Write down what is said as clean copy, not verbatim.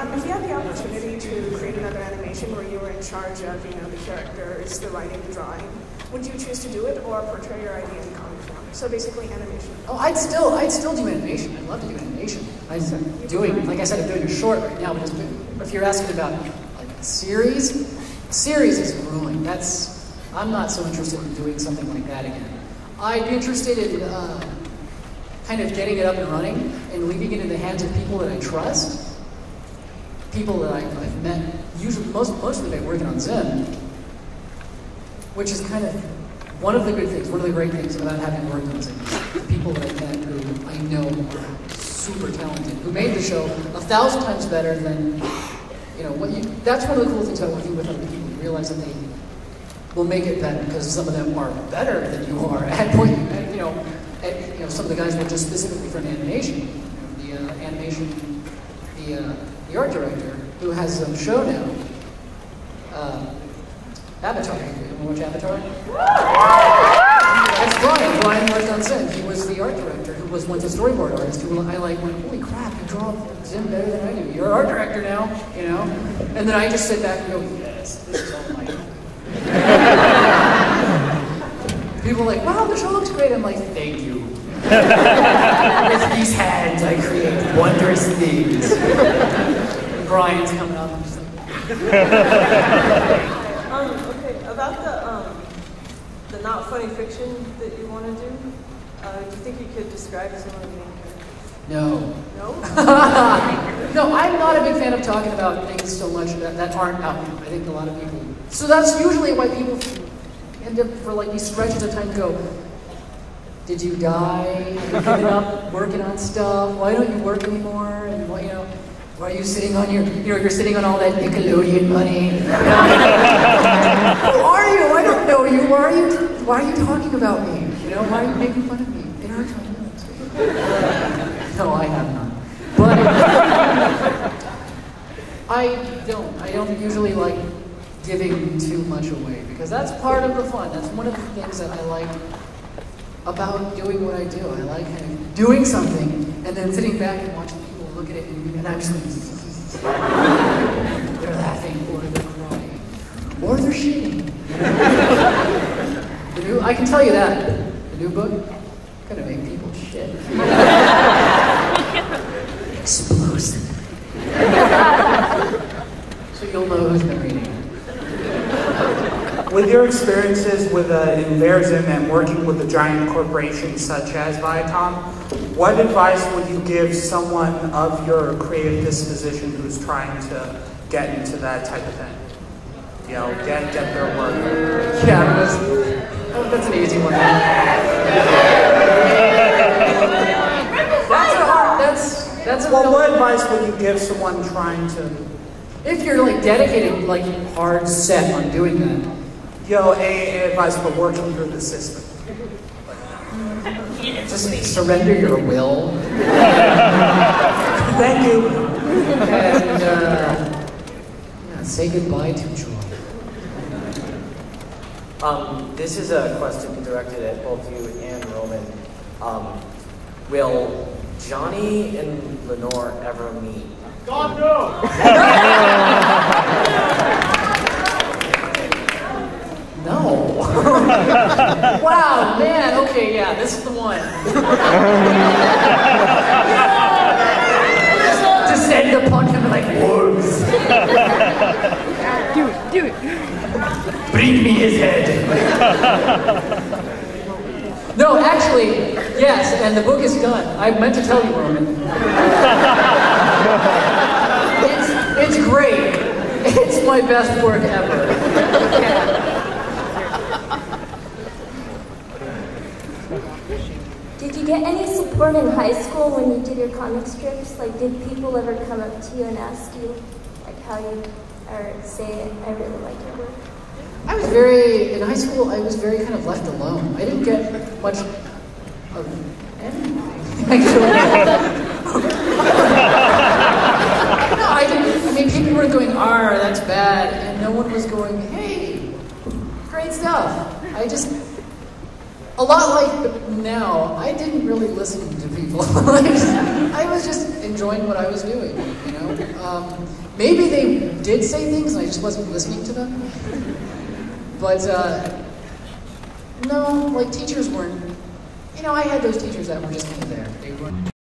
If you had the opportunity to create another animation where you were in charge of, the characters, the writing, the drawing, would you choose to do it or portray your idea in comic form? So basically animation. Oh, I'd still do animation. I'd love to do animation. I'm doing, like I said, I'm doing a short right now. But if you're asking about like a series is grueling. I'm not so interested in doing something like that again. I'd be interested in kind of getting it up and running and leaving it in the hands of people that I trust, people that I've met. Usually, most of the day working on Zim, which is kind of one of the good things, one of the great things about having worked on Zim. The people that I've met who I know are super talented, who made the show 1,000 times better than that's one of the cool things about working with other people. You realize that they will make it better because some of them are better than you are at some of the guys were just specifically for an animation. The art director who has a show now, Avatar. You watch Avatar? That's Brian. Brian worked on Zim. He was the art director who was once a storyboard artist. I went, holy crap, you draw Zim better than I do. You're an art director now, And then I just sit back and go, yes, this is all my People are like, wow, the show looks great. I'm like, thank you. With these hands, I create wondrous things. And Brian's coming up. I'm just like, okay, about the not funny fiction that you want to do, do you think you could describe some of the main characters? No. No? No, I'm not a big fan of talking about things so much that aren't out there. I think a lot of people. So that's usually why people end up for like these stretches of time go, did you die? Have you given up working on stuff? Why don't you work anymore? And why are you sitting on you're sitting on all that Nickelodeon money? Who are you? I don't know you. Why are you talking about me? Why are you making fun of me? Get out of my No, I have not. But I don't usually like giving too much away because that's part of the fun. That's one of the things that I like about doing what I do. I like kind of doing something and then sitting back and watching people look at it and I'm just like, they're laughing or they're crying or they're shitting. I can tell you that the new book gonna make people shit. Explosive. So you'll know who's been reading it. With your experiences with in Verzim and working with a giant corporation such as Viacom, what advice would you give someone of your creative disposition who's trying to get into that type of thing? Get their work. Yeah, that's an easy one. What advice would you give someone trying to? If you're like dedicated, like hard set on doing that. A advice for working through the system. Just surrender your will. Thank you. And say goodbye to joy. This is a question directed at both you and Roman. Will Johnny and Lenore ever meet? God, no! No. Wow, man. Okay, yeah, this is the one. Descend upon him like wolves. Do it. Bring me his head. No, actually, yes, and the book is done. I meant to tell you, Roman. It's great. It's my best work ever. Did you get any support in high school when you did your comic strips? Like, did people ever come up to you and ask you, like, how you, or say, I really like your work? In high school, I was very kind of left alone. I didn't get much of anything, actually. No, I didn't. I mean, people were going, that's bad, and no one was going, hey, great stuff. A lot like now, I didn't really listen to people. I was just enjoying what I was doing, Maybe they did say things and I just wasn't listening to them. But, no, like teachers weren't, I had those teachers that were just kind of there. They weren't.